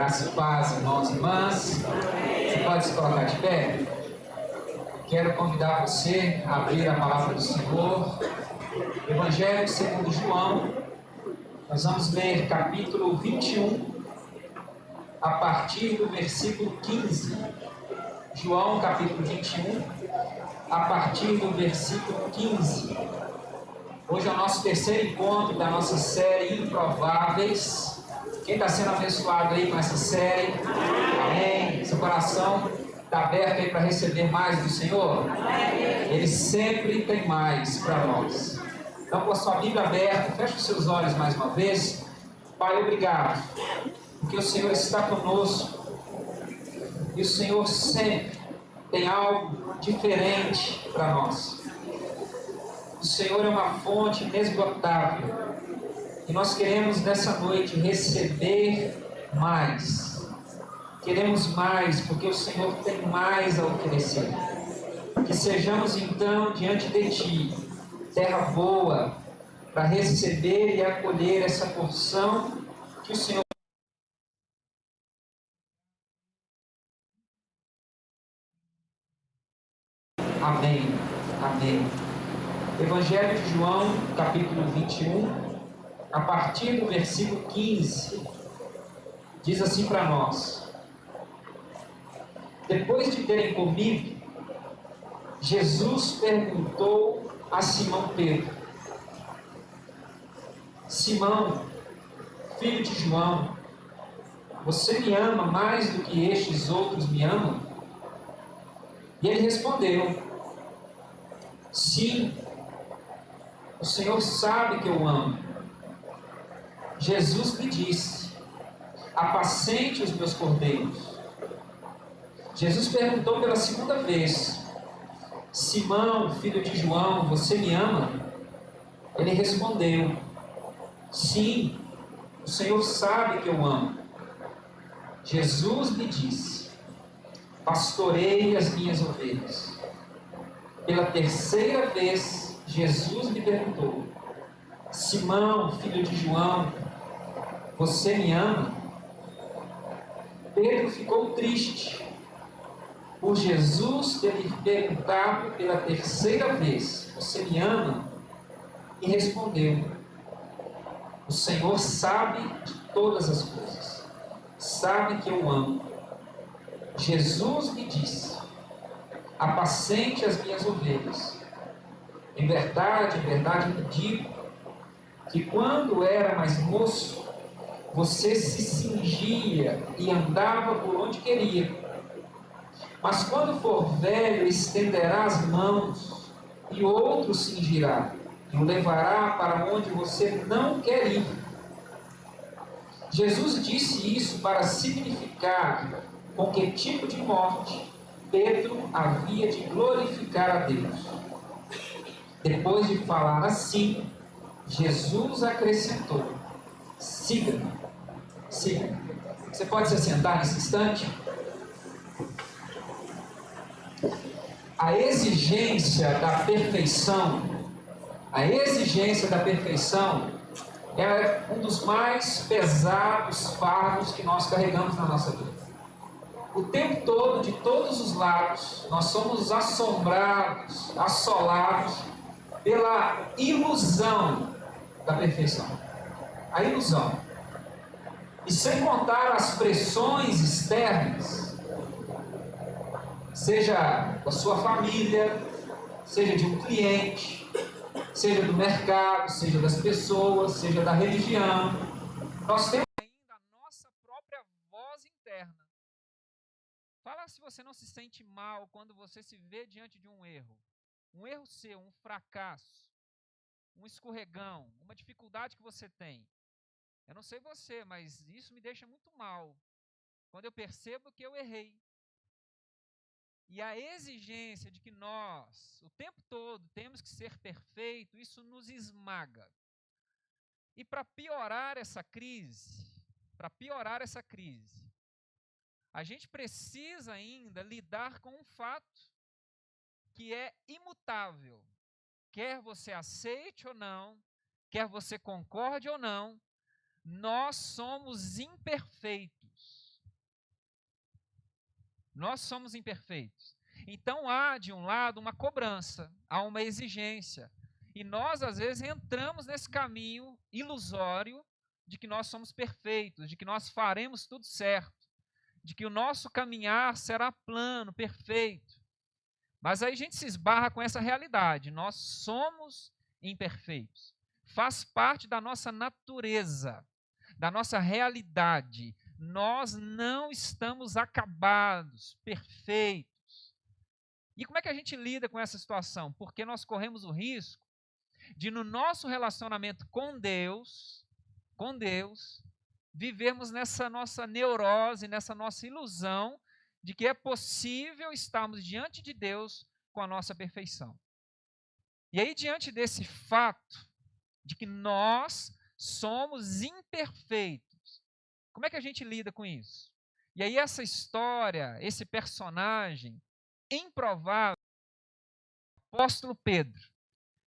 Graça e paz, irmãos e irmãs. Você pode se colocar de pé? Quero convidar você a abrir a palavra do Senhor. Evangelho segundo João. Nós vamos ler capítulo 21, a partir do versículo 15. João, capítulo 21, a partir do versículo 15. Hoje é o nosso terceiro encontro da nossa série Improváveis. Quem está sendo abençoado aí com essa série? Amém? Seu coração está aberto aí para receber mais do Senhor? Ele sempre tem mais para nós. Então, com a sua Bíblia aberta, feche os seus olhos mais uma vez. Pai, obrigado, porque o Senhor está conosco e o Senhor sempre tem algo diferente para nós. O Senhor é uma fonte inesgotável. E nós queremos nessa noite receber mais. Queremos mais, porque o Senhor tem mais a oferecer. Que sejamos então diante de Ti, terra boa, para receber e acolher essa porção que o Senhor. Amém. Amém. Evangelho de João, capítulo 21. A partir do versículo 15, diz assim para nós: depois de terem comido, Jesus perguntou a Simão Pedro: Simão, filho de João, você me ama mais do que estes outros me amam? E ele respondeu: sim, o Senhor sabe que eu amo. Jesus lhe disse: apacente os meus cordeiros. Jesus perguntou pela segunda vez: Simão, filho de João, você me ama? Ele respondeu: sim, o Senhor sabe que eu amo. Jesus lhe disse: pastorei as minhas ovelhas. Pela terceira vez, Jesus lhe perguntou: Simão, filho de João, você me ama? Pedro ficou triste por Jesus ter lhe perguntado pela terceira vez: você me ama? E respondeu: o Senhor sabe de todas as coisas, sabe que eu amo. Jesus lhe disse: apacente as minhas ovelhas. Em verdade lhe digo, que quando era mais moço, você se cingia e andava por onde queria. Mas quando for velho, estenderá as mãos, e outro cingirá, e o levará para onde você não quer ir. Jesus disse isso para significar com que tipo de morte Pedro havia de glorificar a Deus. Depois de falar assim, Jesus acrescentou: siga-me, siga-me. Você pode se sentar nesse instante? A exigência da perfeição é um dos mais pesados fardos que nós carregamos na nossa vida. O tempo todo, de todos os lados, nós somos assombrados, assolados pela ilusão da perfeição. A ilusão. E sem contar as pressões externas, seja da sua família, seja de um cliente, seja do mercado, seja das pessoas, seja da religião. Nós temos ainda a nossa própria voz interna. Fala se você não se sente mal quando você se vê diante de um erro. Um erro seu, um fracasso, um escorregão, uma dificuldade que você tem. Eu não sei você, mas isso me deixa muito mal quando eu percebo que eu errei. E a exigência de que nós, o tempo todo, temos que ser perfeito, isso nos esmaga. E para piorar essa crise, a gente precisa ainda lidar com um fato que é imutável. Quer você aceite ou não, quer você concorde ou não, nós somos imperfeitos. Nós somos imperfeitos. Então há, de um lado, uma cobrança, há uma exigência. E nós, às vezes, entramos nesse caminho ilusório de que nós somos perfeitos, de que nós faremos tudo certo, de que o nosso caminhar será plano, perfeito. Mas aí a gente se esbarra com essa realidade. Nós somos imperfeitos. Faz parte da nossa natureza, da nossa realidade. Nós não estamos acabados, perfeitos. E como é que a gente lida com essa situação? Porque nós corremos o risco de, no nosso relacionamento com Deus, vivermos nessa nossa neurose, nessa nossa ilusão de que é possível estarmos diante de Deus com a nossa perfeição. E aí, diante desse fato de que nós somos imperfeitos, como é que a gente lida com isso? E aí essa história, esse personagem improvável, o apóstolo Pedro,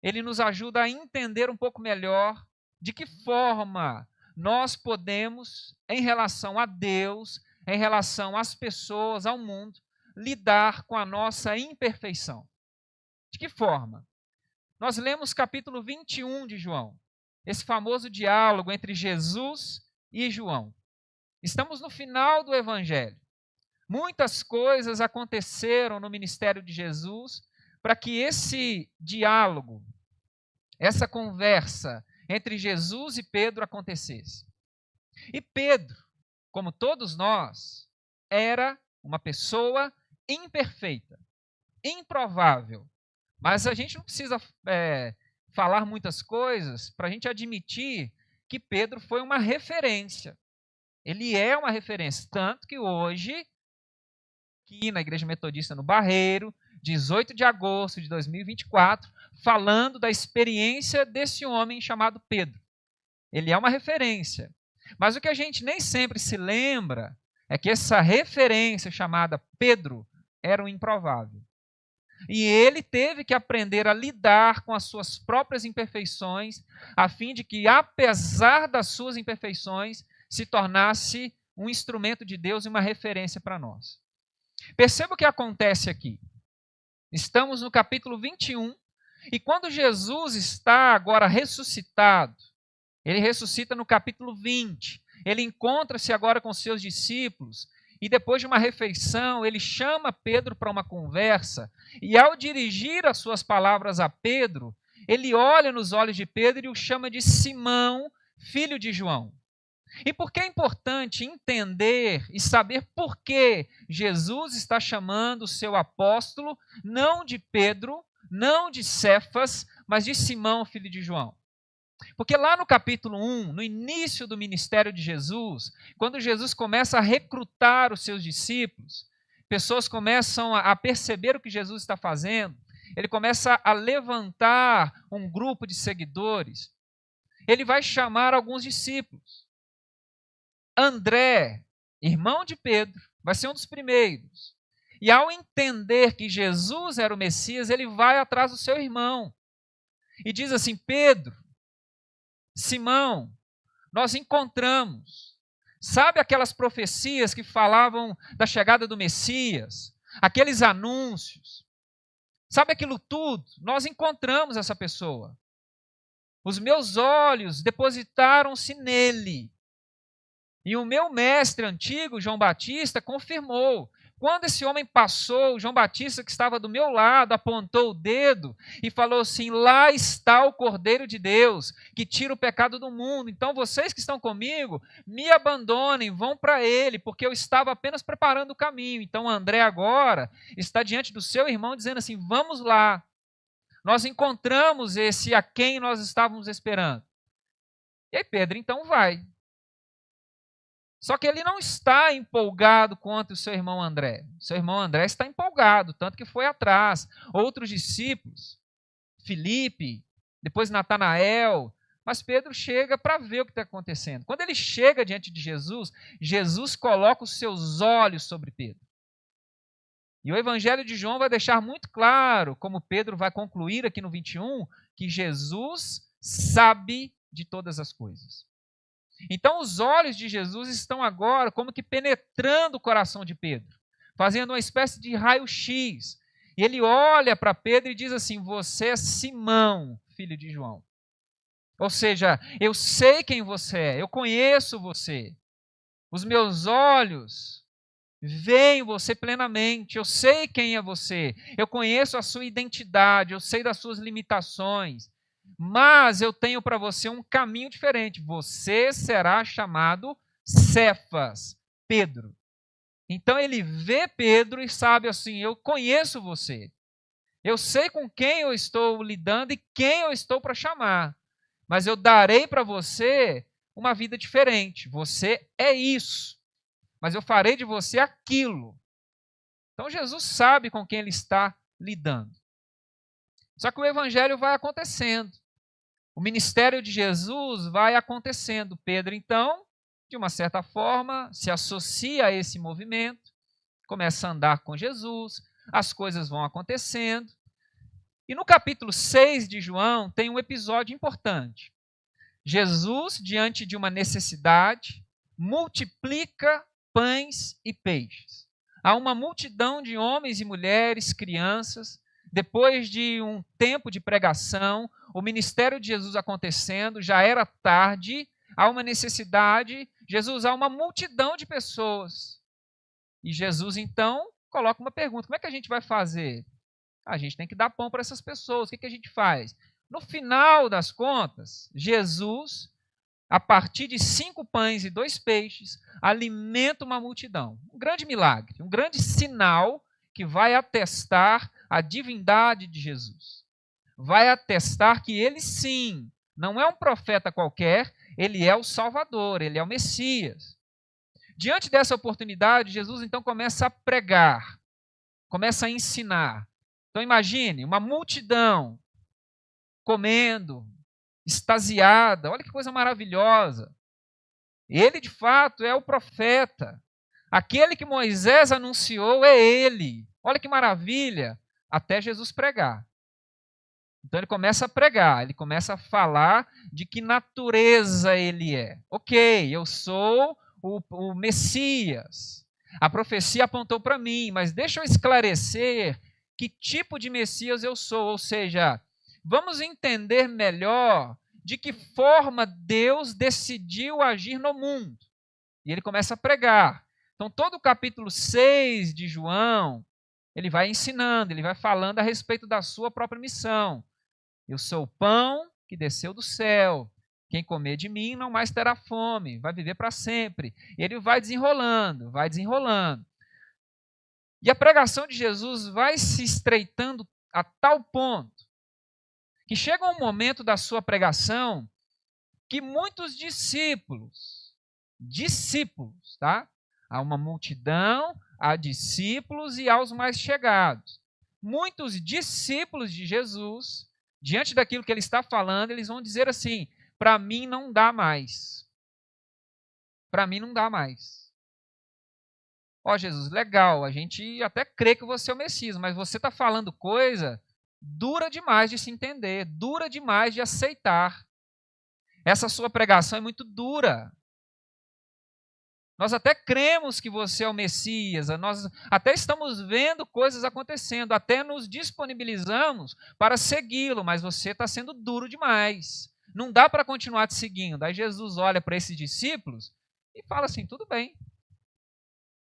ele nos ajuda a entender um pouco melhor de que forma nós podemos, em relação a Deus, em relação às pessoas, ao mundo, lidar com a nossa imperfeição. De que forma? Nós lemos capítulo 21 de João, esse famoso diálogo entre Jesus e João. Estamos no final do Evangelho. Muitas coisas aconteceram no ministério de Jesus para que esse diálogo, essa conversa entre Jesus e Pedro acontecesse. E Pedro, como todos nós, era uma pessoa imperfeita, improvável. Mas a gente não precisa falar muitas coisas para a gente admitir que Pedro foi uma referência. Ele é uma referência, tanto que hoje, aqui na Igreja Metodista no Barreiro, 18 de agosto de 2024, falando da experiência desse homem chamado Pedro. Ele é uma referência. Mas o que a gente nem sempre se lembra é que essa referência chamada Pedro era um improvável. E ele teve que aprender a lidar com as suas próprias imperfeições, a fim de que, apesar das suas imperfeições, se tornasse um instrumento de Deus e uma referência para nós. Perceba o que acontece aqui. Estamos no capítulo 21, e quando Jesus está agora ressuscitado, ele ressuscita no capítulo 20, ele encontra-se agora com seus discípulos, e depois de uma refeição, ele chama Pedro para uma conversa, e ao dirigir as suas palavras a Pedro, ele olha nos olhos de Pedro e o chama de Simão, filho de João. E por que é importante entender e saber por que Jesus está chamando o seu apóstolo, não de Pedro, não de Cefas, mas de Simão, filho de João? Porque lá no capítulo 1, no início do ministério de Jesus, quando Jesus começa a recrutar os seus discípulos, pessoas começam a perceber o que Jesus está fazendo, ele começa a levantar um grupo de seguidores, ele vai chamar alguns discípulos. André, irmão de Pedro, vai ser um dos primeiros. E ao entender que Jesus era o Messias, ele vai atrás do seu irmão e diz assim: Pedro, Simão, nós encontramos. Sabe aquelas profecias que falavam da chegada do Messias? Aqueles anúncios? Sabe aquilo tudo? Nós encontramos essa pessoa. Os meus olhos depositaram-se nele. E o meu mestre antigo, João Batista, confirmou. Quando esse homem passou, João Batista, que estava do meu lado, apontou o dedo e falou assim: lá está o Cordeiro de Deus, que tira o pecado do mundo. Então vocês que estão comigo, me abandonem, vão para ele, porque eu estava apenas preparando o caminho. Então André agora está diante do seu irmão dizendo assim: vamos lá. Nós encontramos esse a quem nós estávamos esperando. E aí Pedro então vai. Só que ele não está empolgado quanto o seu irmão André. O seu irmão André está empolgado, tanto que foi atrás. Outros discípulos, Filipe, depois Natanael, mas Pedro chega para ver o que está acontecendo. Quando ele chega diante de Jesus, Jesus coloca os seus olhos sobre Pedro. E o Evangelho de João vai deixar muito claro, como Pedro vai concluir aqui no 21, que Jesus sabe de todas as coisas. Então os olhos de Jesus estão agora como que penetrando o coração de Pedro, fazendo uma espécie de raio-x. E ele olha para Pedro e diz assim: você é Simão, filho de João. Ou seja, eu sei quem você é, eu conheço você. Os meus olhos veem você plenamente, eu sei quem é você, eu conheço a sua identidade, eu sei das suas limitações, mas eu tenho para você um caminho diferente. Você será chamado Cefas, Pedro. Então ele vê Pedro e sabe assim: eu conheço você, eu sei com quem eu estou lidando e quem eu estou para chamar, mas eu darei para você uma vida diferente. Você é isso, mas eu farei de você aquilo. Então Jesus sabe com quem ele está lidando. Só que o evangelho vai acontecendo. O ministério de Jesus vai acontecendo. Pedro, então, de uma certa forma, se associa a esse movimento, começa a andar com Jesus, as coisas vão acontecendo. E no capítulo 6 de João tem um episódio importante. Jesus, diante de uma necessidade, multiplica pães e peixes. Há uma multidão de homens e mulheres, crianças. Depois de um tempo de pregação, o ministério de Jesus acontecendo, já era tarde, há uma necessidade, Jesus, há uma multidão de pessoas. E Jesus, então, coloca uma pergunta: como é que a gente vai fazer? A gente tem que dar pão para essas pessoas. O que a gente faz? No final das contas, Jesus, a partir de 5 pães e 2 peixes, alimenta uma multidão. Um grande milagre, um grande sinal que vai atestar a divindade de Jesus. Vai atestar que ele sim, não é um profeta qualquer, ele é o Salvador, ele é o Messias. Diante dessa oportunidade, Jesus então começa a pregar, começa a ensinar. Então imagine uma multidão comendo, extasiada, olha que coisa maravilhosa. Ele de fato é o profeta. Aquele que Moisés anunciou é ele. Olha que maravilha, até Jesus pregar. Então ele começa a pregar, ele começa a falar de que natureza ele é. Ok, eu sou o Messias. A profecia apontou para mim, mas deixa eu esclarecer que tipo de Messias eu sou. Ou seja, vamos entender melhor de que forma Deus decidiu agir no mundo. E ele começa a pregar. Então todo o capítulo 6 de João, ele vai ensinando, ele vai falando a respeito da sua própria missão. Eu sou o pão que desceu do céu. Quem comer de mim não mais terá fome, vai viver para sempre. E ele vai desenrolando, vai desenrolando. E a pregação de Jesus vai se estreitando a tal ponto que chega um momento da sua pregação que muitos discípulos, tá? Há uma multidão, há discípulos e há os mais chegados. Muitos discípulos de Jesus, diante daquilo que ele está falando, eles vão dizer assim: para mim não dá mais. Para mim não dá mais. Ó Jesus, legal, a gente até crê que você é o Messias, mas você está falando coisa dura demais de se entender, dura demais de aceitar. Essa sua pregação é muito dura. Nós até cremos que você é o Messias, nós até estamos vendo coisas acontecendo, até nos disponibilizamos para segui-lo, mas você está sendo duro demais. Não dá para continuar te seguindo. Aí Jesus olha para esses discípulos e fala assim: tudo bem.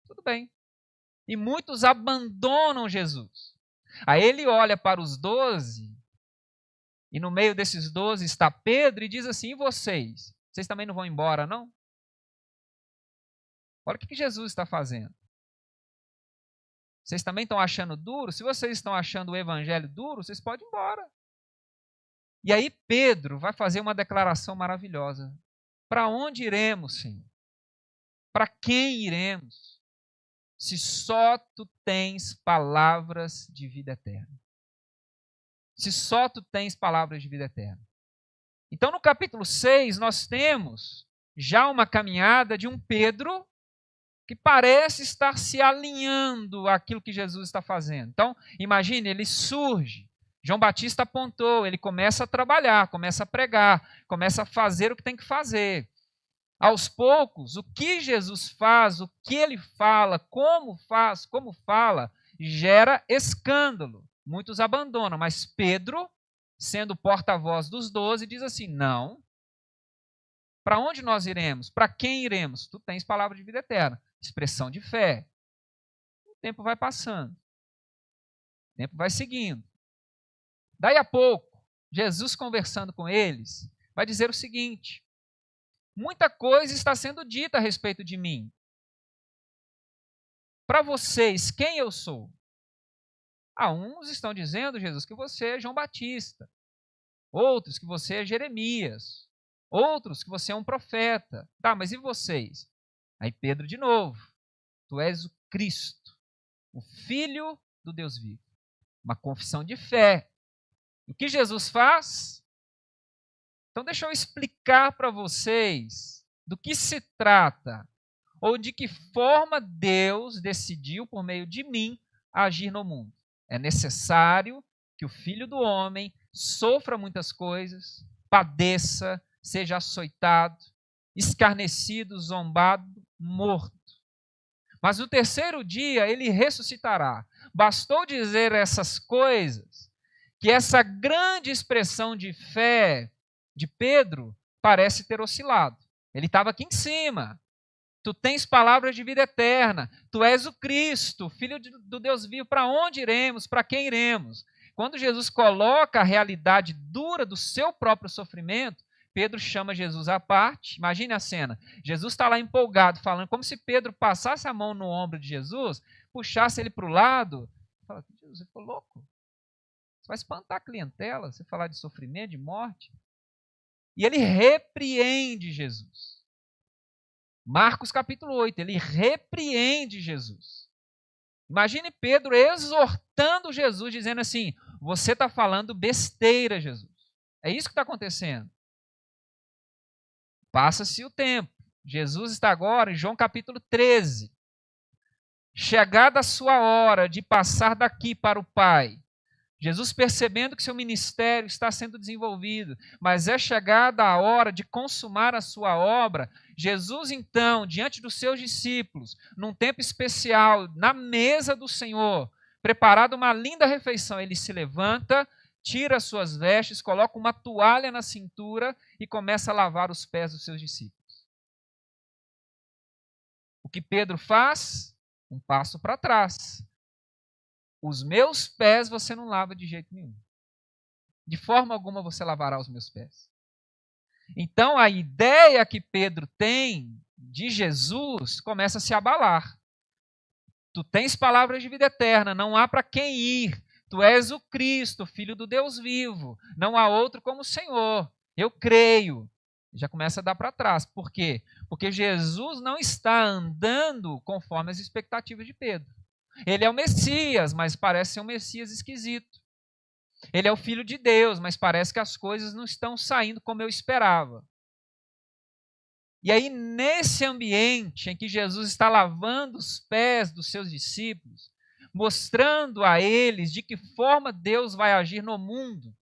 Tudo bem. E muitos abandonam Jesus. Aí ele olha para os 12, e no meio desses 12 está Pedro, e diz assim: e vocês? Vocês também não vão embora, não? Olha o que Jesus está fazendo. Vocês também estão achando duro? Se vocês estão achando o evangelho duro, vocês podem ir embora. E aí Pedro vai fazer uma declaração maravilhosa. Para onde iremos, Senhor? Para quem iremos? Se só tu tens palavras de vida eterna. Se só tu tens palavras de vida eterna. Então, no capítulo 6, nós temos já uma caminhada de um Pedro que parece estar se alinhando àquilo que Jesus está fazendo. Então, imagine, ele surge. João Batista apontou, ele começa a trabalhar, começa a pregar, começa a fazer o que tem que fazer. Aos poucos, o que Jesus faz, o que ele fala, como fala, gera escândalo. Muitos abandonam, mas Pedro, sendo porta-voz dos 12, diz assim: não. Para onde nós iremos? Para quem iremos? Tu tens palavra de vida eterna. Expressão de fé. O tempo vai passando. O tempo vai seguindo. Daí a pouco, Jesus conversando com eles, vai dizer o seguinte: muita coisa está sendo dita a respeito de mim. Para vocês, quem eu sou? Uns estão dizendo, Jesus, que você é João Batista. Outros que você é Jeremias. Outros que você é um profeta. Tá, mas e vocês? Aí Pedro de novo. Tu és o Cristo, o Filho do Deus vivo. Uma confissão de fé. O que Jesus faz? Então deixa eu explicar para vocês do que se trata, ou de que forma Deus decidiu, por meio de mim, agir no mundo. É necessário que o Filho do Homem sofra muitas coisas, padeça, seja açoitado, escarnecido, zombado, morto. Mas no terceiro dia ele ressuscitará. Bastou dizer essas coisas, que essa grande expressão de fé de Pedro parece ter oscilado. Ele estava aqui em cima. Tu tens palavras de vida eterna. Tu és o Cristo, Filho do Deus vivo. Para onde iremos? Para quem iremos? Quando Jesus coloca a realidade dura do seu próprio sofrimento, Pedro chama Jesus à parte. Imagine a cena. Jesus está lá empolgado, falando, como se Pedro passasse a mão no ombro de Jesus, puxasse ele para o lado. Fala, Jesus, você ficou louco? Você vai espantar a clientela, você falar de sofrimento, de morte. E ele repreende Jesus. Marcos capítulo 8, ele repreende Jesus. Imagine Pedro exortando Jesus, dizendo assim, você está falando besteira, Jesus. É isso que está acontecendo. Passa-se o tempo. Jesus está agora em João capítulo 13. Chegada a sua hora de passar daqui para o Pai, Jesus percebendo que seu ministério está sendo desenvolvido, mas é chegada a hora de consumar a sua obra, Jesus então, diante dos seus discípulos, num tempo especial, na mesa do Senhor, preparado uma linda refeição, ele se levanta, tira as suas vestes, coloca uma toalha na cintura e começa a lavar os pés dos seus discípulos. O que Pedro faz? Um passo para trás. Os meus pés você não lava de jeito nenhum. De forma alguma você lavará os meus pés. Então a ideia que Pedro tem de Jesus começa a se abalar. Tu tens palavras de vida eterna, não há para quem ir. Tu és o Cristo, Filho do Deus vivo. Não há outro como o Senhor. Eu creio. Já começa a dar para trás. Por quê? Porque Jesus não está andando conforme as expectativas de Pedro. Ele é o Messias, mas parece ser um Messias esquisito. Ele é o Filho de Deus, mas parece que as coisas não estão saindo como eu esperava. E aí, nesse ambiente em que Jesus está lavando os pés dos seus discípulos, mostrando a eles de que forma Deus vai agir no mundo,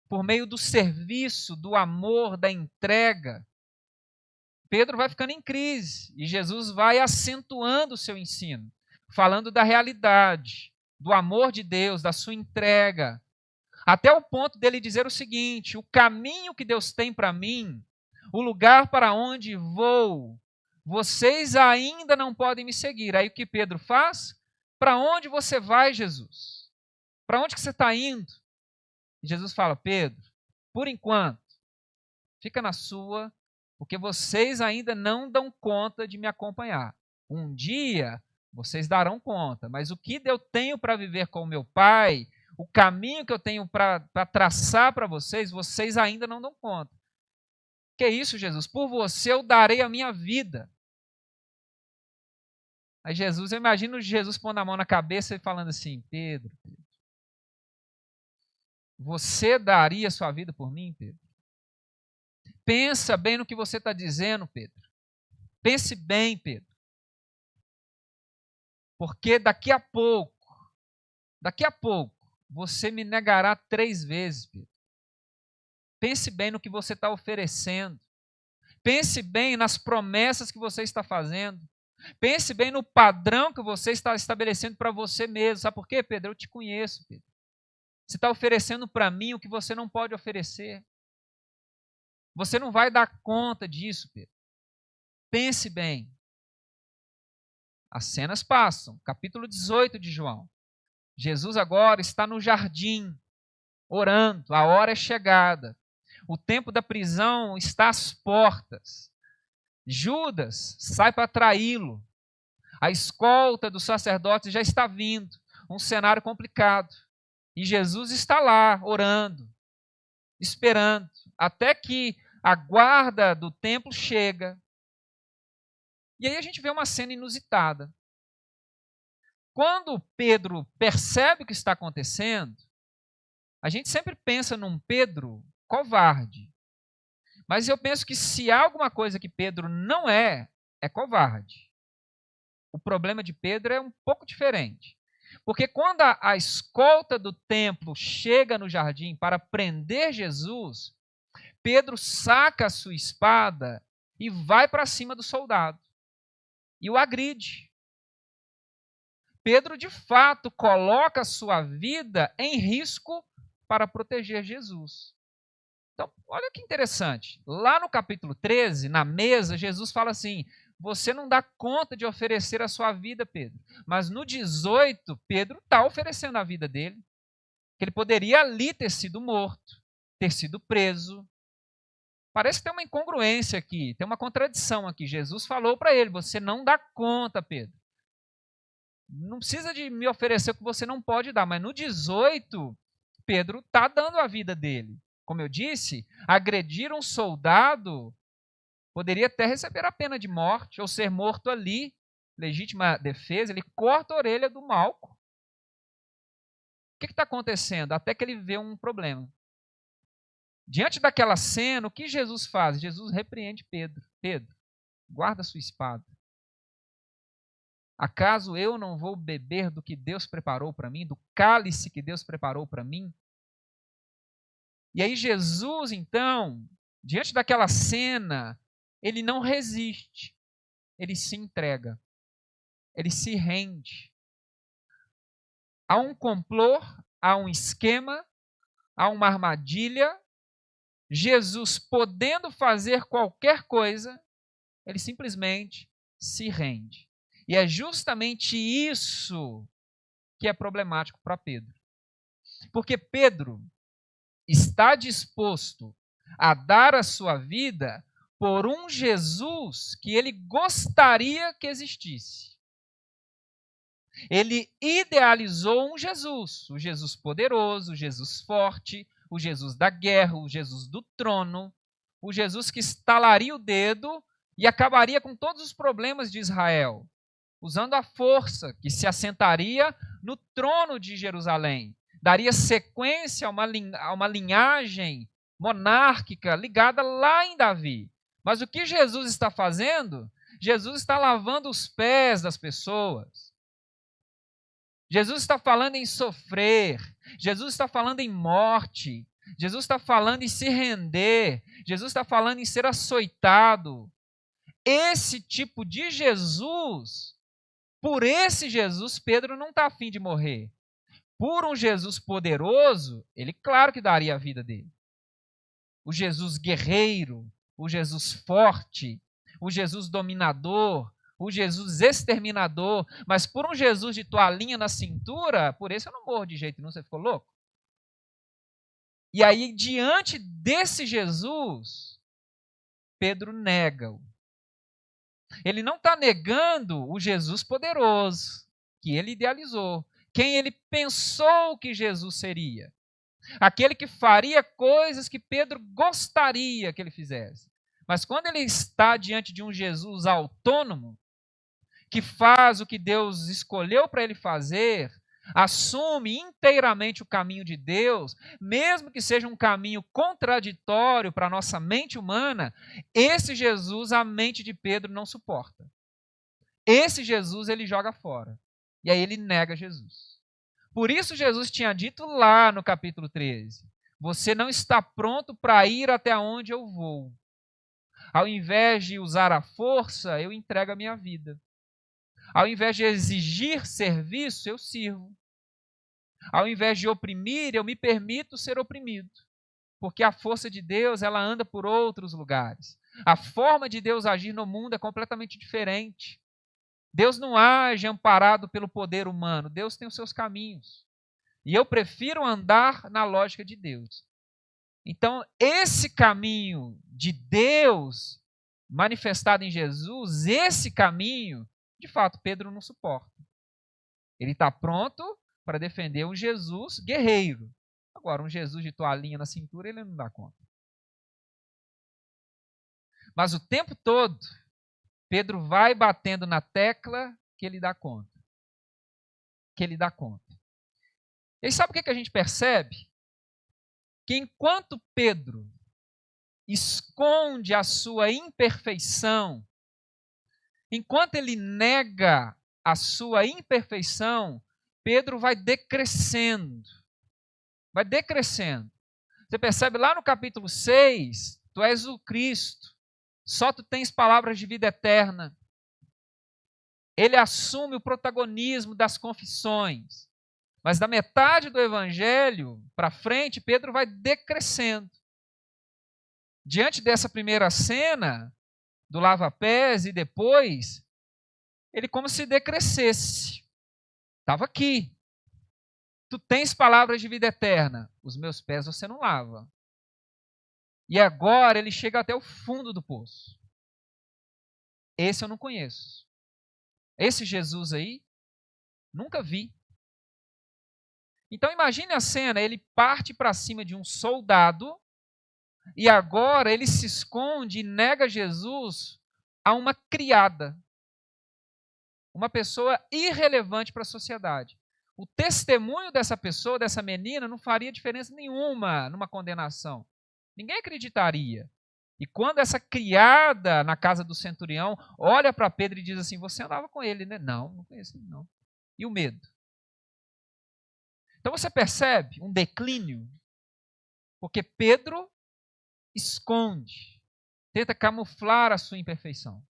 por meio do serviço, do amor, da entrega, Pedro vai ficando em crise e Jesus vai acentuando o seu ensino, falando da realidade, do amor de Deus, da sua entrega, até o ponto dele dizer o seguinte: o caminho que Deus tem para mim, o lugar para onde vou, vocês ainda não podem me seguir. Aí o que Pedro faz? Para onde você vai, Jesus? Para onde que você está indo? E Jesus fala: Pedro, por enquanto, fica na sua, porque vocês ainda não dão conta de me acompanhar. Um dia vocês darão conta, mas o que eu tenho para viver com o meu Pai, o caminho que eu tenho para traçar para vocês, vocês ainda não dão conta. Que é isso, Jesus? Por você eu darei a minha vida. Aí Jesus, eu imagino Jesus pondo a mão na cabeça e falando assim: Pedro, você daria a sua vida por mim, Pedro? Pensa bem no que você está dizendo, Pedro. Pense bem, Pedro. Porque daqui a pouco, você me negará 3 vezes, Pedro. Pense bem no que você está oferecendo. Pense bem nas promessas que você está fazendo. Pense bem no padrão que você está estabelecendo para você mesmo. Sabe por quê, Pedro? Eu te conheço, Pedro. Você está oferecendo para mim o que você não pode oferecer. Você não vai dar conta disso, Pedro. Pense bem. As cenas passam. Capítulo 18 de João. Jesus agora está no jardim, orando. A hora é chegada. O tempo da prisão está às portas. Judas sai para traí-lo. A escolta dos sacerdotes já está vindo. Um cenário complicado. E Jesus está lá, orando, esperando, até que a guarda do templo chega. E aí a gente vê uma cena inusitada. Quando Pedro percebe o que está acontecendo, a gente sempre pensa num Pedro covarde. Mas eu penso que se há alguma coisa que Pedro não é, é covarde. O problema de Pedro é um pouco diferente. Porque quando a escolta do templo chega no jardim para prender Jesus, Pedro saca a sua espada e vai para cima do soldado. E o agride. Pedro, de fato, coloca a sua vida em risco para proteger Jesus. Então, olha que interessante. Lá no capítulo 13, na mesa, Jesus fala assim: você não dá conta de oferecer a sua vida, Pedro. Mas no 18, Pedro está oferecendo a vida dele. Que ele poderia ali ter sido morto, ter sido preso. Parece que tem uma incongruência aqui, tem uma contradição aqui. Jesus falou para ele: você não dá conta, Pedro. Não precisa de me oferecer o que você não pode dar. Mas no 18, Pedro está dando a vida dele. Como eu disse, agredir um soldado poderia até receber a pena de morte, ou ser morto ali, legítima defesa. Ele corta a orelha do Malco. O que está acontecendo? Até que ele vê um problema. Diante daquela cena, o que Jesus faz? Jesus repreende Pedro. Pedro, guarda sua espada. Acaso eu não vou beber do que Deus preparou para mim, do cálice que Deus preparou para mim? E aí Jesus, então, diante daquela cena, ele não resiste, ele se entrega, ele se rende. Há um complô, há um esquema, há uma armadilha. Jesus, podendo fazer qualquer coisa, ele simplesmente se rende. E é justamente isso que é problemático para Pedro. Porque Pedro está disposto a dar a sua vida por um Jesus que ele gostaria que existisse. Ele idealizou um Jesus, o Jesus poderoso, o Jesus forte, o Jesus da guerra, o Jesus do trono, o Jesus que estalaria o dedo e acabaria com todos os problemas de Israel, usando a força que se assentaria no trono de Jerusalém. Daria sequência a uma linhagem monárquica ligada lá em Davi. Mas o que Jesus está fazendo? Jesus está lavando os pés das pessoas. Jesus está falando em sofrer. Jesus está falando em morte. Jesus está falando em se render. Jesus está falando em ser açoitado. Esse tipo de Jesus, por esse Jesus, Pedro não está afim de morrer. Por um Jesus poderoso, ele claro que daria a vida dele. O Jesus guerreiro, o Jesus forte, o Jesus dominador, o Jesus exterminador, mas por um Jesus de toalhinha na cintura, por esse eu não morro de jeito nenhum, você ficou louco? E aí, diante desse Jesus, Pedro nega-o. Ele não está negando o Jesus poderoso, que ele idealizou, quem ele pensou que Jesus seria. Aquele que faria coisas que Pedro gostaria que ele fizesse. Mas quando ele está diante de um Jesus autônomo, que faz o que Deus escolheu para ele fazer, assume inteiramente o caminho de Deus, mesmo que seja um caminho contraditório para a nossa mente humana, esse Jesus a mente de Pedro não suporta. Esse Jesus ele joga fora. E aí ele nega Jesus. Por isso Jesus tinha dito lá no capítulo 13, você não está pronto para ir até onde eu vou. Ao invés de usar a força, eu entrego a minha vida. Ao invés de exigir serviço, eu sirvo. Ao invés de oprimir, eu me permito ser oprimido. Porque a força de Deus, ela anda por outros lugares. A forma de Deus agir no mundo é completamente diferente. Deus não age amparado pelo poder humano. Deus tem os seus caminhos. E eu prefiro andar na lógica de Deus. Então, esse caminho de Deus manifestado em Jesus, esse caminho, de fato, Pedro não suporta. Ele está pronto para defender um Jesus guerreiro. Agora, um Jesus de toalhinha na cintura, ele não dá conta. Mas o tempo todo, Pedro vai batendo na tecla que ele dá conta. Que ele dá conta. E sabe o que a gente percebe? Que enquanto Pedro esconde a sua imperfeição, enquanto ele nega a sua imperfeição, Pedro vai decrescendo. Vai decrescendo. Você percebe lá no capítulo 6, tu és o Cristo, só tu tens palavras de vida eterna. Ele assume o protagonismo das confissões. Mas da metade do evangelho para frente, Pedro vai decrescendo. Diante dessa primeira cena, do lava-pés e depois, ele como se decrescesse. Estava aqui. Tu tens palavras de vida eterna. Os meus pés você não lava. E agora ele chega até o fundo do poço. Esse eu não conheço. Esse Jesus aí, nunca vi. Então imagine a cena, ele parte para cima de um soldado e agora ele se esconde e nega Jesus a uma criada. Uma pessoa irrelevante para a sociedade. O testemunho dessa pessoa, dessa menina, não faria diferença nenhuma numa condenação. Ninguém acreditaria. E quando essa criada na casa do centurião olha para Pedro e diz assim, você andava com ele, né? Não, não conheço ele, não. E o medo? Então você percebe um declínio, porque Pedro esconde, tenta camuflar a sua imperfeição.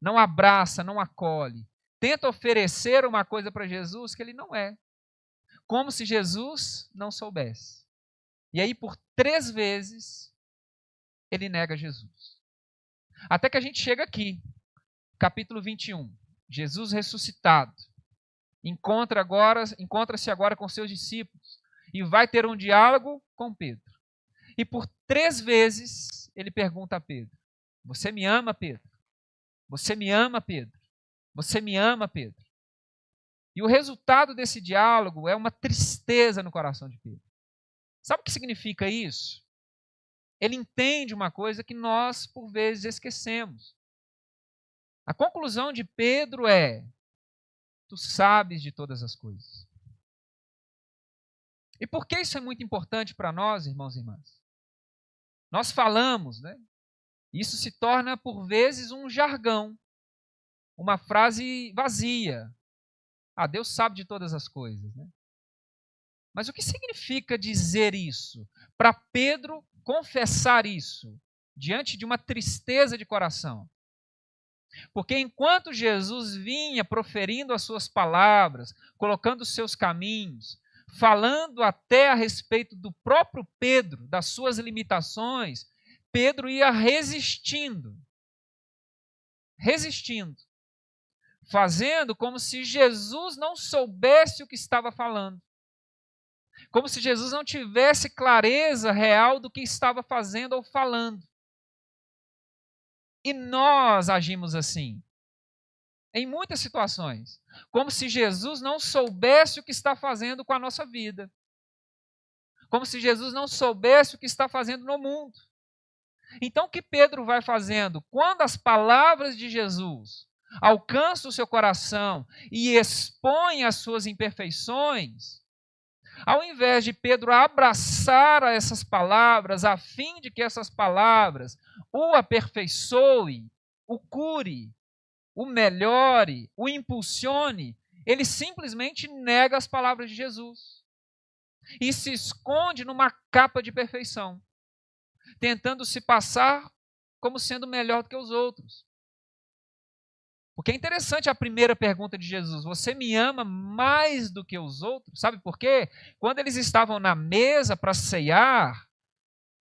Não abraça, não acolhe. Tenta oferecer uma coisa para Jesus que ele não é. Como se Jesus não soubesse. E aí por 3 vezes ele nega Jesus. Até que a gente chega aqui, capítulo 21. Jesus ressuscitado. Encontra-se agora com seus discípulos e vai ter um diálogo com Pedro. E por 3 vezes ele pergunta a Pedro, você me ama, Pedro? Você me ama, Pedro? Você me ama, Pedro? E o resultado desse diálogo é uma tristeza no coração de Pedro. Sabe o que significa isso? Ele entende uma coisa que nós, por vezes, esquecemos. A conclusão de Pedro é, tu sabes de todas as coisas. E por que isso é muito importante para nós, irmãos e irmãs? Nós falamos, né? Isso se torna, por vezes, um jargão, uma frase vazia. Ah, Deus sabe de todas as coisas, né? Mas o que significa dizer isso? Para Pedro confessar isso, diante de uma tristeza de coração. Porque enquanto Jesus vinha proferindo as suas palavras, colocando os seus caminhos, falando até a respeito do próprio Pedro, das suas limitações, Pedro ia resistindo, fazendo como se Jesus não soubesse o que estava falando, como se Jesus não tivesse clareza real do que estava fazendo ou falando. E nós agimos assim, em muitas situações, como se Jesus não soubesse o que está fazendo com a nossa vida, como se Jesus não soubesse o que está fazendo no mundo. Então, o que Pedro vai fazendo? Quando as palavras de Jesus alcançam o seu coração e expõem as suas imperfeições, ao invés de Pedro abraçar essas palavras, a fim de que essas palavras o aperfeiçoe, o cure, o melhore, o impulsione, ele simplesmente nega as palavras de Jesus e se esconde numa capa de perfeição, tentando se passar como sendo melhor do que os outros. Porque é interessante a primeira pergunta de Jesus: você me ama mais do que os outros? Sabe por quê? Quando eles estavam na mesa para ceiar,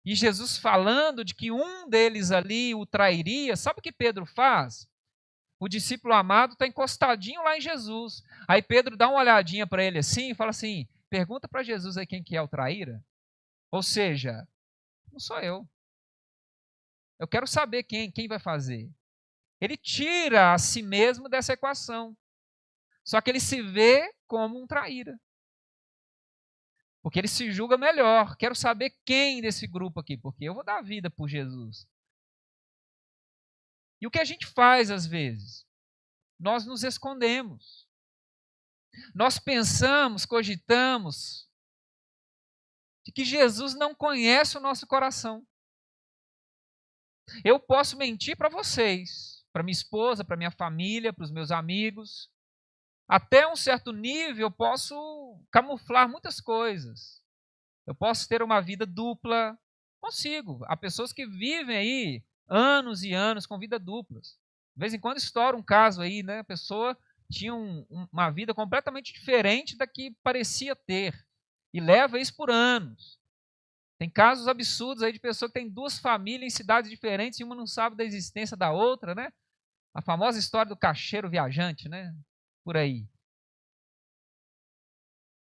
e Jesus falando de que um deles ali o trairia, sabe o que Pedro faz? O discípulo amado está encostadinho lá em Jesus. Aí Pedro dá uma olhadinha para ele assim e fala assim: pergunta para Jesus aí quem que é o traíra. Ou seja, não sou eu. Eu quero saber quem vai fazer. Ele tira a si mesmo dessa equação. Só que ele se vê como um traíra. Porque ele se julga melhor. Quero saber quem desse grupo aqui, porque eu vou dar a vida por Jesus. E o que a gente faz às vezes? Nós nos escondemos. Nós pensamos, cogitamos, de que Jesus não conhece o nosso coração. Eu posso mentir para vocês, para minha esposa, para minha família, para os meus amigos. Até um certo nível eu posso camuflar muitas coisas. Eu posso ter uma vida dupla. Consigo. Há pessoas que vivem aí anos e anos com vida duplas. De vez em quando estoura um caso aí, né? A pessoa tinha uma vida completamente diferente da que parecia ter. E leva isso por anos. Tem casos absurdos aí de pessoa que tem duas famílias em cidades diferentes e uma não sabe da existência da outra, né? A famosa história do caixeiro viajante, né? Por aí.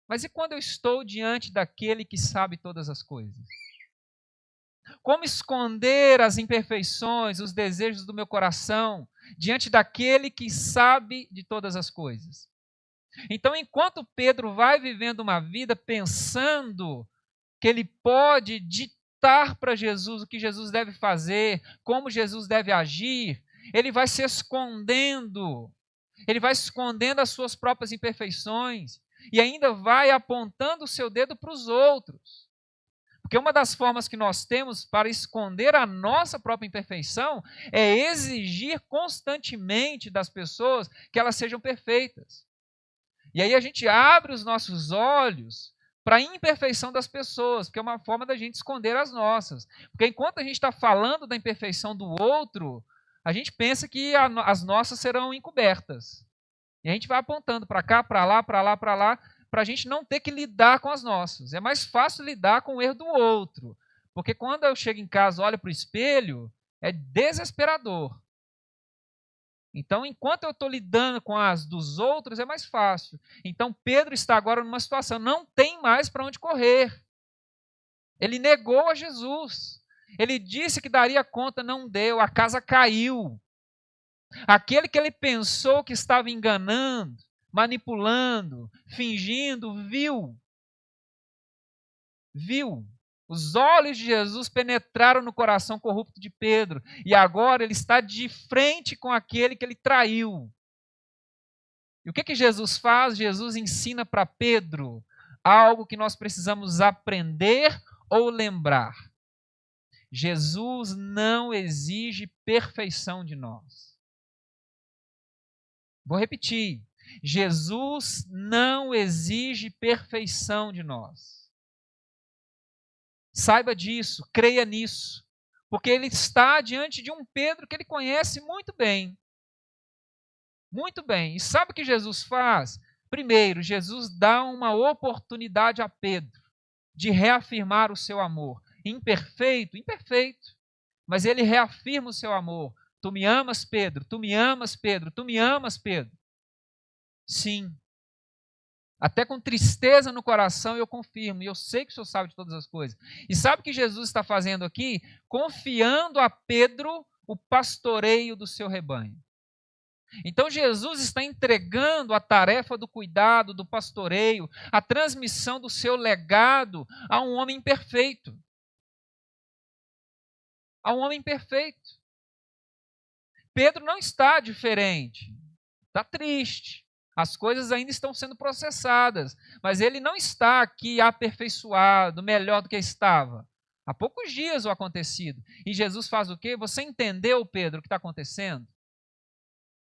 Mas e quando eu estou diante daquele que sabe todas as coisas? Como esconder as imperfeições, os desejos do meu coração diante daquele que sabe de todas as coisas? Então, enquanto Pedro vai vivendo uma vida pensando que ele pode ditar para Jesus o que Jesus deve fazer, como Jesus deve agir, ele vai se escondendo. Ele vai escondendo as suas próprias imperfeições e ainda vai apontando o seu dedo para os outros. Porque uma das formas que nós temos para esconder a nossa própria imperfeição é exigir constantemente das pessoas que elas sejam perfeitas. E aí a gente abre os nossos olhos para a imperfeição das pessoas, porque é uma forma da gente esconder as nossas. Porque enquanto a gente está falando da imperfeição do outro, a gente pensa que as nossas serão encobertas. E a gente vai apontando para cá, para lá, para lá, para lá, para a gente não ter que lidar com as nossas. É mais fácil lidar com o erro do outro. Porque quando eu chego em casa, olho para o espelho, é desesperador. Então, enquanto eu estou lidando com as dos outros, é mais fácil. Então, Pedro está agora numa situação, não tem mais para onde correr. Ele negou a Jesus. Ele disse que daria conta, não deu, a casa caiu. Aquele que ele pensou que estava enganando, manipulando, fingindo, viu. Os olhos de Jesus penetraram no coração corrupto de Pedro. E agora ele está de frente com aquele que ele traiu. E o que Jesus faz? Jesus ensina para Pedro algo que nós precisamos aprender ou lembrar. Jesus não exige perfeição de nós. Vou repetir. Jesus não exige perfeição de nós. Saiba disso, creia nisso, porque ele está diante de um Pedro que ele conhece muito bem. Muito bem. E sabe o que Jesus faz? Primeiro, Jesus dá uma oportunidade a Pedro de reafirmar o seu amor. Imperfeito? Imperfeito. Mas ele reafirma o seu amor. Tu me amas, Pedro? Tu me amas, Pedro? Tu me amas, Pedro? Sim. Até com tristeza no coração eu confirmo, e eu sei que o Senhor sabe de todas as coisas. E sabe o que Jesus está fazendo aqui? Confiando a Pedro o pastoreio do seu rebanho. Então Jesus está entregando a tarefa do cuidado, do pastoreio, a transmissão do seu legado a um homem imperfeito. A um homem perfeito. Pedro não está diferente, está triste. As coisas ainda estão sendo processadas, mas ele não está aqui aperfeiçoado, melhor do que estava. Há poucos dias o acontecido. E Jesus faz o quê? Você entendeu, Pedro, o que está acontecendo?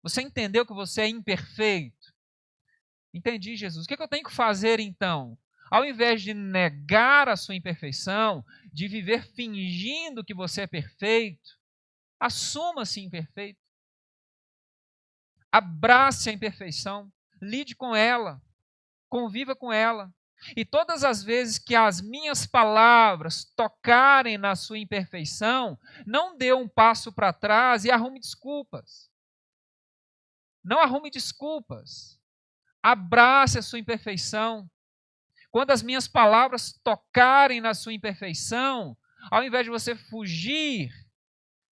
Você entendeu que você é imperfeito? Entendi, Jesus. O que eu tenho que fazer então? Ao invés de negar a sua imperfeição, de viver fingindo que você é perfeito, Assuma-se imperfeito. Abrace a imperfeição. Lide com ela. Conviva com ela. E todas as vezes que as minhas palavras tocarem na sua imperfeição, não dê um passo para trás e arrume desculpas. Não arrume desculpas. Abrace a sua imperfeição. Quando as minhas palavras tocarem na sua imperfeição, ao invés de você fugir,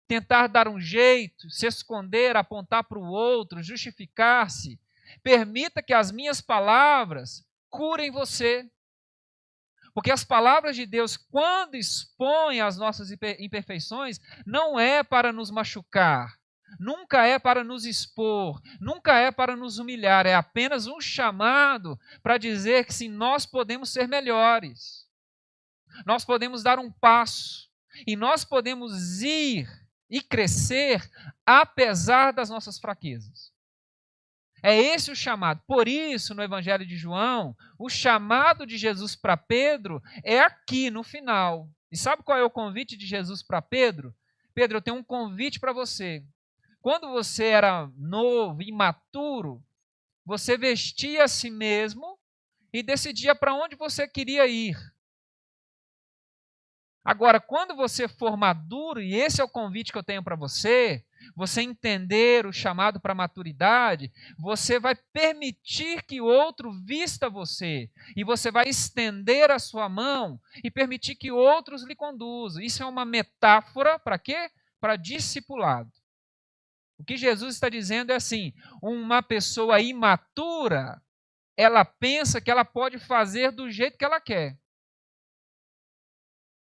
tentar dar um jeito, se esconder, apontar para o outro, justificar-se, permita que as minhas palavras curem você. Porque as palavras de Deus, quando expõem as nossas imperfeições, não é para nos machucar, nunca é para nos expor, nunca é para nos humilhar, é apenas um chamado para dizer que sim, nós podemos ser melhores, nós podemos dar um passo, e nós podemos ir e crescer apesar das nossas fraquezas. É esse o chamado. Por isso, no Evangelho de João, o chamado de Jesus para Pedro é aqui no final. E sabe qual é o convite de Jesus para Pedro? Pedro, eu tenho um convite para você. Quando você era novo, imaturo, você vestia a si mesmo e decidia para onde você queria ir. Agora, quando você for maduro, e esse é o convite que eu tenho para você entender o chamado para a maturidade, você vai permitir que o outro vista você, e você vai estender a sua mão e permitir que outros lhe conduzam. Isso é uma metáfora para quê? Para discipulado. O que Jesus está dizendo é assim, uma pessoa imatura, ela pensa que ela pode fazer do jeito que ela quer.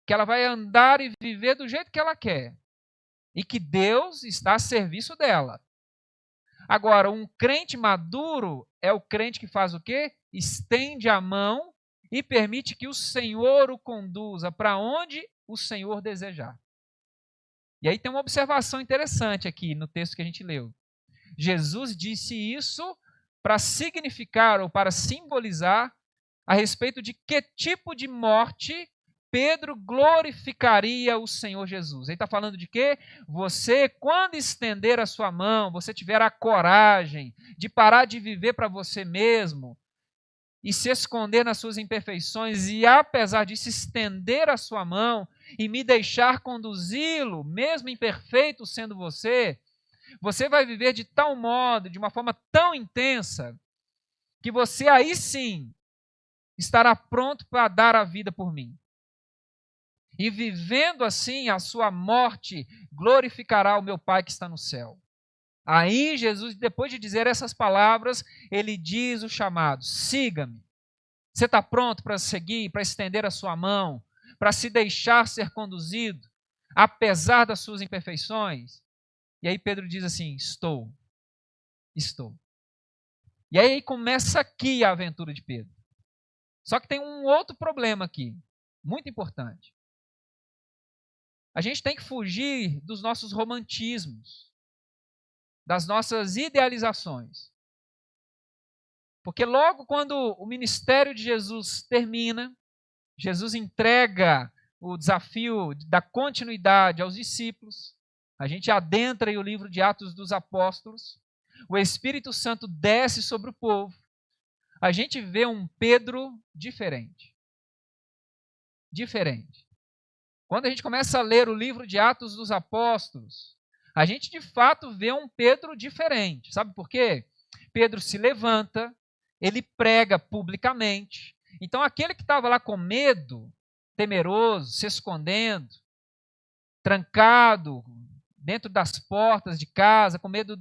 Que ela vai andar e viver do jeito que ela quer. E que Deus está a serviço dela. Agora, um crente maduro é o crente que faz o quê? Estende a mão e permite que o Senhor o conduza para onde o Senhor desejar. E aí tem uma observação interessante aqui no texto que a gente leu. Jesus disse isso para significar ou para simbolizar a respeito de que tipo de morte Pedro glorificaria o Senhor Jesus. Ele está falando de quê? Você, quando estender a sua mão, você tiver a coragem de parar de viver para você mesmo e se esconder nas suas imperfeições e, apesar disso, estender a sua mão e me deixar conduzi-lo, mesmo imperfeito sendo você, você vai viver de tal modo, de uma forma tão intensa, que você aí sim estará pronto para dar a vida por mim. E vivendo assim a sua morte, glorificará o meu Pai que está no céu. Aí Jesus, depois de dizer essas palavras, ele diz o chamado, siga-me. Você está pronto para seguir, para estender a sua mão, para se deixar ser conduzido, apesar das suas imperfeições? E aí Pedro diz assim, estou. E aí começa aqui a aventura de Pedro. Só que tem um outro problema aqui, muito importante. A gente tem que fugir dos nossos romantismos, das nossas idealizações. Porque logo quando o ministério de Jesus termina, Jesus entrega o desafio da continuidade aos discípulos, a gente adentra aí o livro de Atos dos Apóstolos, o Espírito Santo desce sobre o povo, a gente vê um Pedro diferente. Quando a gente começa a ler o livro de Atos dos Apóstolos, a gente de fato vê um Pedro diferente. Sabe por quê? Pedro se levanta, ele prega publicamente. Então aquele que estava lá com medo, temeroso, se escondendo, trancado dentro das portas de casa, com medo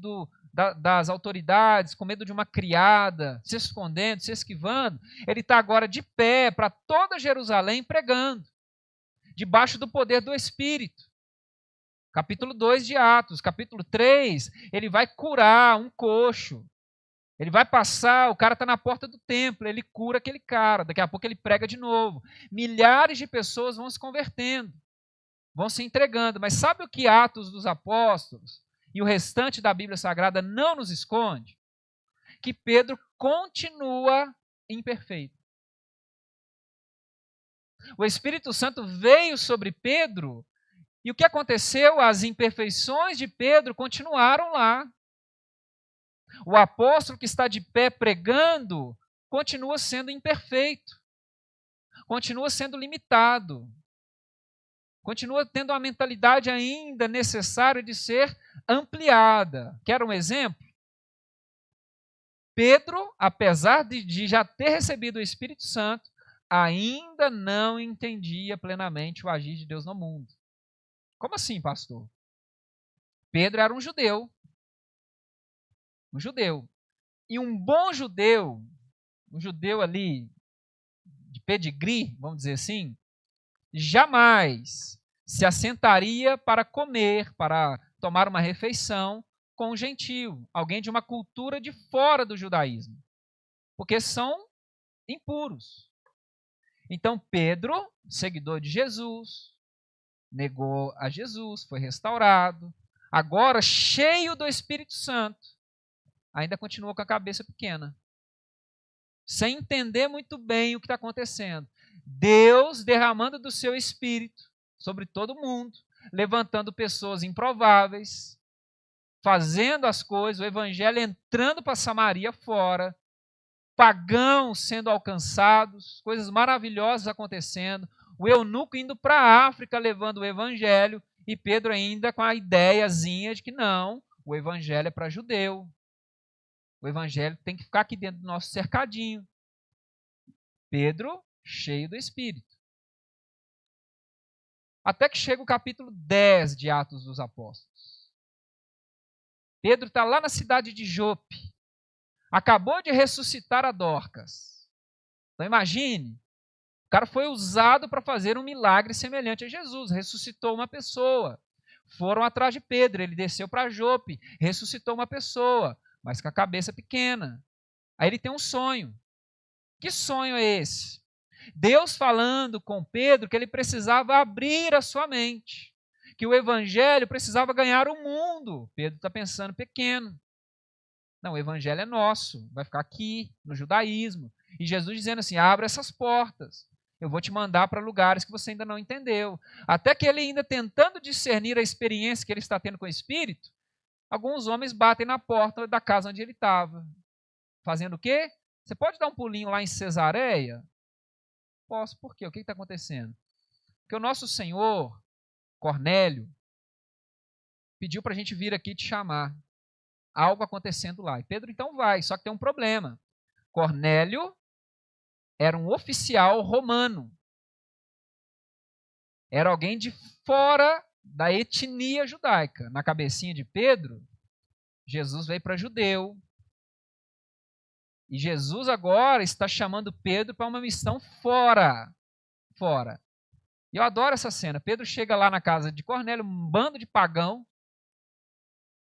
das autoridades, com medo de uma criada, se escondendo, se esquivando, ele está agora de pé para toda Jerusalém pregando, debaixo do poder do Espírito. Capítulo 2 de Atos, capítulo 3, ele vai curar um coxo. Ele vai passar, o cara está na porta do templo, ele cura aquele cara, daqui a pouco ele prega de novo. Milhares de pessoas vão se convertendo, vão se entregando. Mas sabe o que Atos dos Apóstolos e o restante da Bíblia Sagrada não nos esconde? Que Pedro continua imperfeito. O Espírito Santo veio sobre Pedro E o que aconteceu? As imperfeições de Pedro continuaram lá. O apóstolo que está de pé pregando continua sendo imperfeito, continua sendo limitado, continua tendo uma mentalidade ainda necessária de ser ampliada. Quer um exemplo? Pedro, apesar de já ter recebido o Espírito Santo, ainda não entendia plenamente o agir de Deus no mundo. Como assim, pastor? Pedro era um judeu. Um judeu. E um bom judeu, um judeu ali de pedigree, vamos dizer assim, jamais se assentaria para comer, para tomar uma refeição com um gentio, alguém de uma cultura de fora do judaísmo, porque são impuros. Então Pedro, seguidor de Jesus, negou a Jesus, foi restaurado, agora cheio do Espírito Santo, ainda continua com a cabeça pequena, sem entender muito bem o que está acontecendo. Deus derramando do seu Espírito sobre todo mundo, levantando pessoas improváveis, fazendo as coisas, o evangelho entrando para Samaria fora, pagãos sendo alcançados, coisas maravilhosas acontecendo, o eunuco indo para a África levando o evangelho, e Pedro ainda com a ideiazinha de que não, o evangelho é para judeu, o evangelho tem que ficar aqui dentro do nosso cercadinho. Pedro, cheio do Espírito. Até que chega o capítulo 10 de Atos dos Apóstolos. Pedro está lá na cidade de Jope. Acabou de ressuscitar a Dorcas. Então imagine, o cara foi usado para fazer um milagre semelhante a Jesus. Ressuscitou uma pessoa. Foram atrás de Pedro, ele desceu para Jope, ressuscitou uma pessoa, mas com a cabeça pequena. Aí ele tem um sonho. Que sonho é esse? Deus falando com Pedro que ele precisava abrir a sua mente, que o evangelho precisava ganhar o mundo. Pedro está pensando pequeno. Não, o evangelho é nosso, vai ficar aqui, no judaísmo. E Jesus dizendo assim, abre essas portas, eu vou te mandar para lugares que você ainda não entendeu. Até que ele ainda tentando discernir a experiência que ele está tendo com o Espírito, alguns homens batem na porta da casa onde ele estava. Fazendo o quê? Você pode dar um pulinho lá em Cesareia? Posso. Por quê? O que está acontecendo? Porque o nosso Senhor, Cornélio, pediu para a gente vir aqui te chamar. Algo acontecendo lá. E Pedro então vai, só que tem um problema. Cornélio era um oficial romano. Era alguém de fora da etnia judaica. Na cabecinha de Pedro, Jesus veio para judeu. E Jesus agora está chamando Pedro para uma missão fora. Fora. E eu adoro essa cena. Pedro chega lá na casa de Cornélio, um bando de pagão.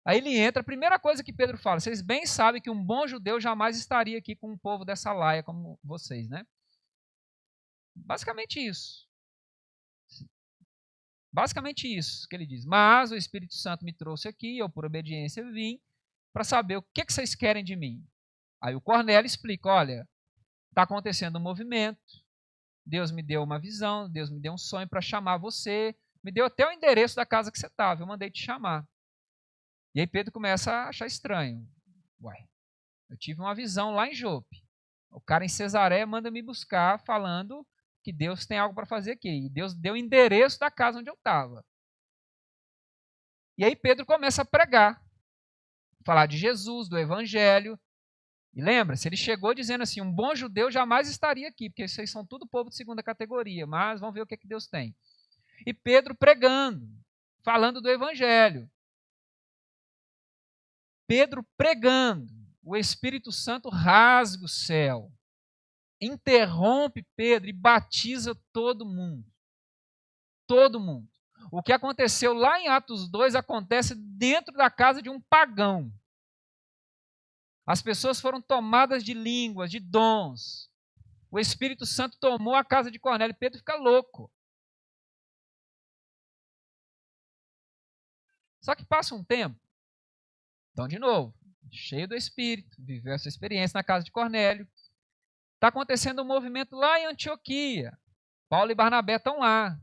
Aí ele entra, a primeira coisa que Pedro fala, vocês bem sabem que um bom judeu jamais estaria aqui com um povo dessa laia como vocês, né? Basicamente isso. Basicamente isso que ele diz. Mas o Espírito Santo me trouxe aqui, eu por obediência vim, para saber o que vocês querem de mim. Aí o Cornélio explica, olha, está acontecendo um movimento, Deus me deu uma visão, Deus me deu um sonho para chamar você, me deu até o endereço da casa que você estava, eu mandei te chamar. E aí Pedro começa a achar estranho. Uai, eu tive uma visão lá em Jope. O cara em Cesareia manda me buscar falando que Deus tem algo para fazer aqui. E Deus deu o endereço da casa onde eu estava. E aí Pedro começa a pregar. Falar de Jesus, do Evangelho. E lembra-se, ele chegou dizendo assim, um bom judeu jamais estaria aqui, porque vocês são tudo povo de segunda categoria, mas vamos ver o que Deus tem. E Pedro pregando, falando do Evangelho. Pedro pregando, o Espírito Santo rasga o céu, interrompe Pedro e batiza todo mundo. Todo mundo. O que aconteceu lá em Atos 2 acontece dentro da casa de um pagão. As pessoas foram tomadas de línguas, de dons. O Espírito Santo tomou a casa de Cornélio. Pedro fica louco. Só que passa um tempo. Então, de novo, cheio do Espírito, viveu essa experiência na casa de Cornélio. Está acontecendo um movimento lá em Antioquia. Paulo e Barnabé estão lá.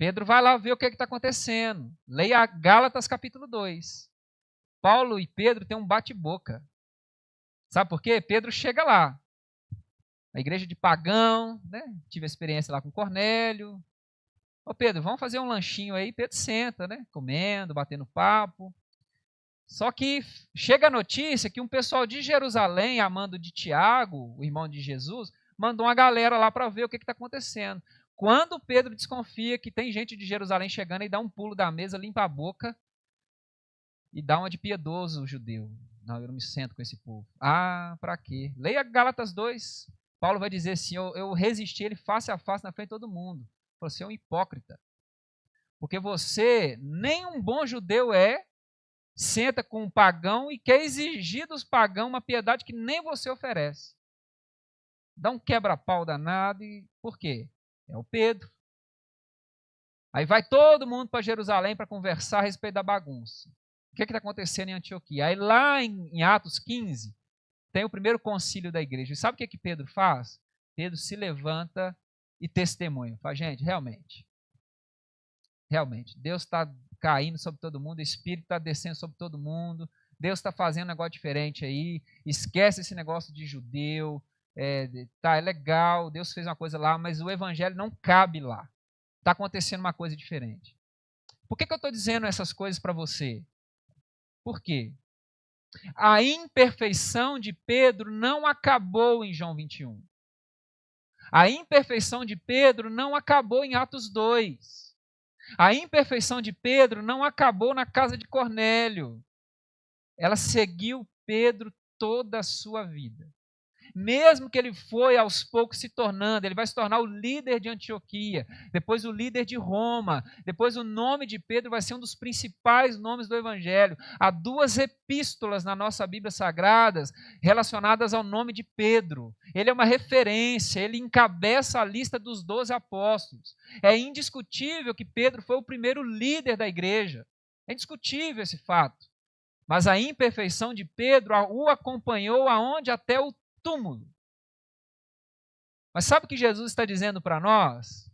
Pedro vai lá ver o que está acontecendo. Leia Gálatas capítulo 2. Paulo e Pedro têm um bate-boca. Sabe por quê? Pedro chega lá. A igreja de pagão, né? Tive a experiência lá com Cornélio. Ô Pedro, vamos fazer um lanchinho aí. Pedro senta, né? Comendo, batendo papo. Só que chega a notícia que um pessoal de Jerusalém, a mando de Tiago, o irmão de Jesus, mandou uma galera lá para ver o que está acontecendo. Quando Pedro desconfia que tem gente de Jerusalém chegando, e dá um pulo da mesa, limpa a boca e dá uma de piedoso judeu. Não, eu não me sento com esse povo. Ah, para quê? Leia Gálatas 2. Paulo vai dizer assim, eu resisti ele face a face na frente de todo mundo. Você é um hipócrita. Porque você, nem um bom judeu senta com um pagão e quer exigir dos pagãos uma piedade que nem você oferece. Dá um quebra-pau danado. E por quê? É o Pedro. Aí vai todo mundo para Jerusalém para conversar a respeito da bagunça. O que está acontecendo em Antioquia? Aí lá em Atos 15, tem o primeiro concílio da igreja. E sabe o que Pedro faz? Pedro se levanta e testemunha. Fala, gente, realmente, Deus está caindo sobre todo mundo, o Espírito está descendo sobre todo mundo, Deus está fazendo um negócio diferente aí, esquece esse negócio de judeu, é legal, Deus fez uma coisa lá, mas o evangelho não cabe lá. Está acontecendo uma coisa diferente. Por que eu estou dizendo essas coisas para você? Por quê? A imperfeição de Pedro não acabou em João 21. A imperfeição de Pedro não acabou em Atos 2. A imperfeição de Pedro não acabou na casa de Cornélio. Ela seguiu Pedro toda a sua vida. Mesmo que ele foi aos poucos se tornando, ele vai se tornar o líder de Antioquia, depois o líder de Roma, depois o nome de Pedro vai ser um dos principais nomes do Evangelho. Há 2 epístolas na nossa Bíblia Sagrada relacionadas ao nome de Pedro. Ele é uma referência, ele encabeça a lista dos 12 apóstolos. É indiscutível que Pedro foi o primeiro líder da igreja. É indiscutível esse fato. Mas a imperfeição de Pedro o acompanhou aonde? Até o túmulo. Mas sabe o que Jesus está dizendo para nós?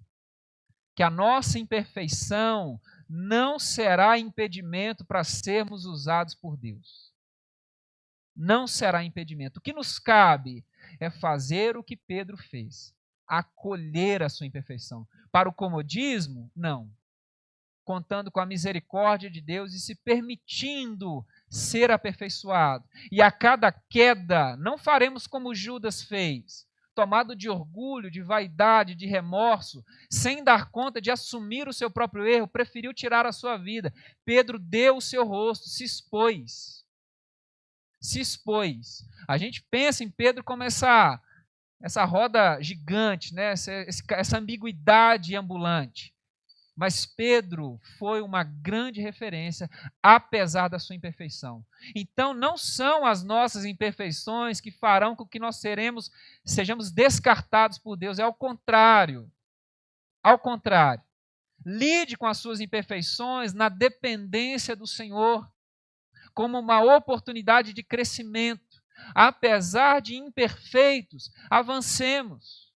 Que a nossa imperfeição não será impedimento para sermos usados por Deus. Não será impedimento. O que nos cabe é fazer o que Pedro fez, acolher a sua imperfeição. Para o comodismo, não. Contando com a misericórdia de Deus e se permitindo ser aperfeiçoado. E a cada queda, não faremos como Judas fez, tomado de orgulho, de vaidade, de remorso, sem dar conta de assumir o seu próprio erro, preferiu tirar a sua vida. Pedro deu o seu rosto, se expôs. Se expôs. A gente pensa em Pedro como essa roda gigante, né? essa ambiguidade ambulante. Mas Pedro foi uma grande referência, apesar da sua imperfeição. Então, não são as nossas imperfeições que farão com que nós sejamos descartados por Deus. É ao contrário. Ao contrário. Lide com as suas imperfeições na dependência do Senhor, como uma oportunidade de crescimento. Apesar de imperfeitos, avancemos.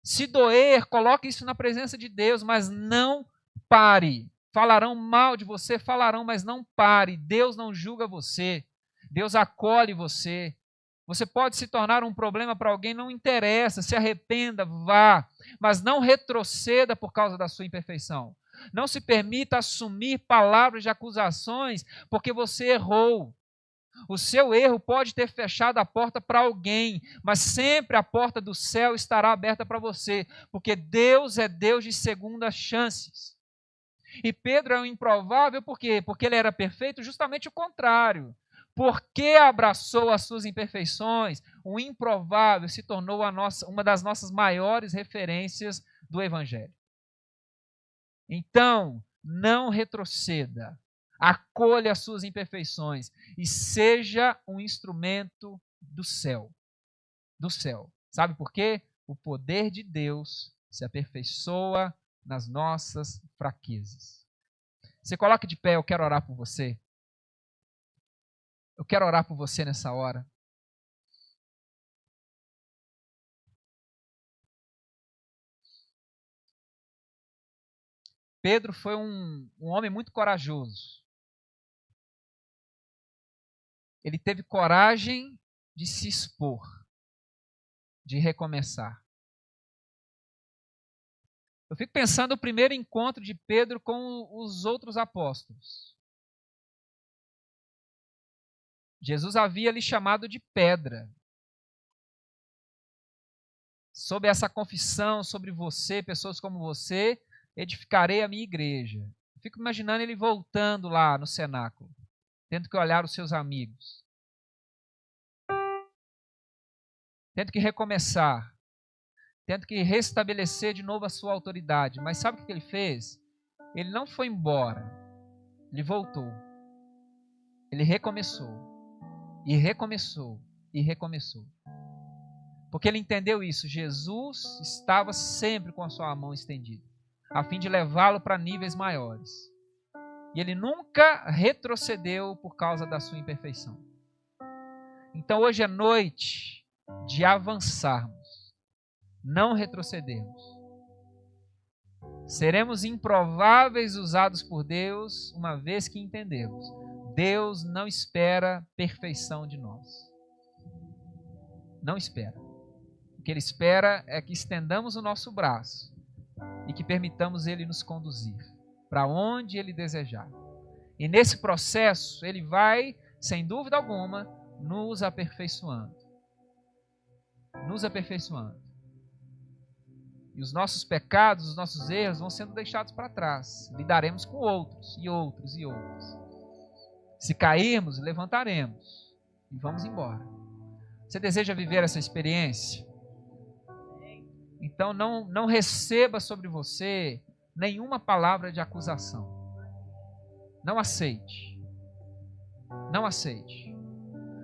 Se doer, coloque isso na presença de Deus, mas não pare. Falarão mal de você, falarão, mas não pare. Deus não julga você. Deus acolhe você. Você pode se tornar um problema para alguém, não interessa. Se arrependa, vá. Mas não retroceda por causa da sua imperfeição. Não se permita assumir palavras de acusações porque você errou. O seu erro pode ter fechado a porta para alguém, mas sempre a porta do céu estará aberta para você, porque Deus é Deus de segundas chances. E Pedro é um improvável, por quê? Porque ele era perfeito, justamente o contrário. Porque abraçou as suas imperfeições, o improvável se tornou uma das nossas maiores referências do Evangelho. Então, não retroceda. Acolha as suas imperfeições e seja um instrumento do céu. Do céu. Sabe por quê? O poder de Deus se aperfeiçoa nas nossas fraquezas. Você coloca de pé, eu quero orar por você. Eu quero orar por você nessa hora. Pedro foi um homem muito corajoso. Ele teve coragem de se expor, de recomeçar. Eu fico pensando no primeiro encontro de Pedro com os outros apóstolos. Jesus havia lhe chamado de pedra. Sob essa confissão sobre você, pessoas como você, edificarei a minha igreja. Eu fico imaginando ele voltando lá no cenáculo, tendo que olhar os seus amigos, tendo que recomeçar, tendo que restabelecer de novo a sua autoridade. Mas sabe o que ele fez? Ele não foi embora, ele voltou, ele recomeçou, e recomeçou, e recomeçou. Porque ele entendeu isso, Jesus estava sempre com a sua mão estendida, a fim de levá-lo para níveis maiores. E ele nunca retrocedeu por causa da sua imperfeição. Então hoje é noite de avançarmos, não retrocedermos. Seremos improváveis usados por Deus, uma vez que entendemos. Deus não espera perfeição de nós. Não espera. O que Ele espera é que estendamos o nosso braço e que permitamos Ele nos conduzir para onde Ele desejar. E nesse processo, Ele vai, sem dúvida alguma, nos aperfeiçoando. Nos aperfeiçoando. E os nossos pecados, os nossos erros vão sendo deixados para trás. Lidaremos com outros, e outros, e outros. Se cairmos, levantaremos e vamos embora. Você deseja viver essa experiência? Então não receba sobre você nenhuma palavra de acusação. Não aceite. Não aceite.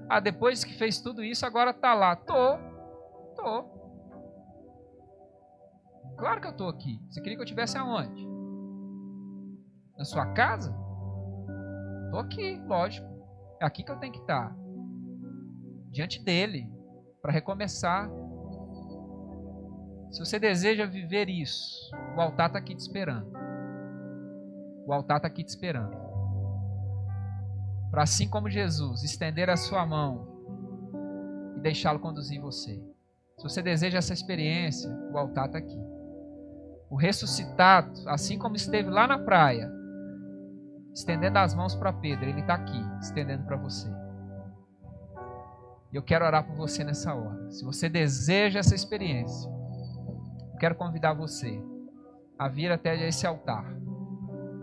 Ah, depois que fez tudo isso, agora está lá. Tô. Claro que eu estou aqui. Você queria que eu estivesse aonde? Na sua casa? Estou aqui, lógico. É aqui que eu tenho que estar. Diante dele, para recomeçar. Se você deseja viver isso, o altar está aqui te esperando. O altar está aqui te esperando. Para assim como Jesus, estender a sua mão e deixá-lo conduzir você. Se você deseja essa experiência, o altar está aqui. O ressuscitado, assim como esteve lá na praia, estendendo as mãos para Pedro, ele está aqui, estendendo para você. E eu quero orar por você nessa hora. Se você deseja essa experiência, eu quero convidar você a vir até esse altar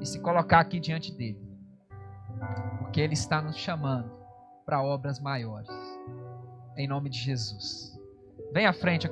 e se colocar aqui diante dele. Porque ele está nos chamando para obras maiores. Em nome de Jesus. Vem à frente.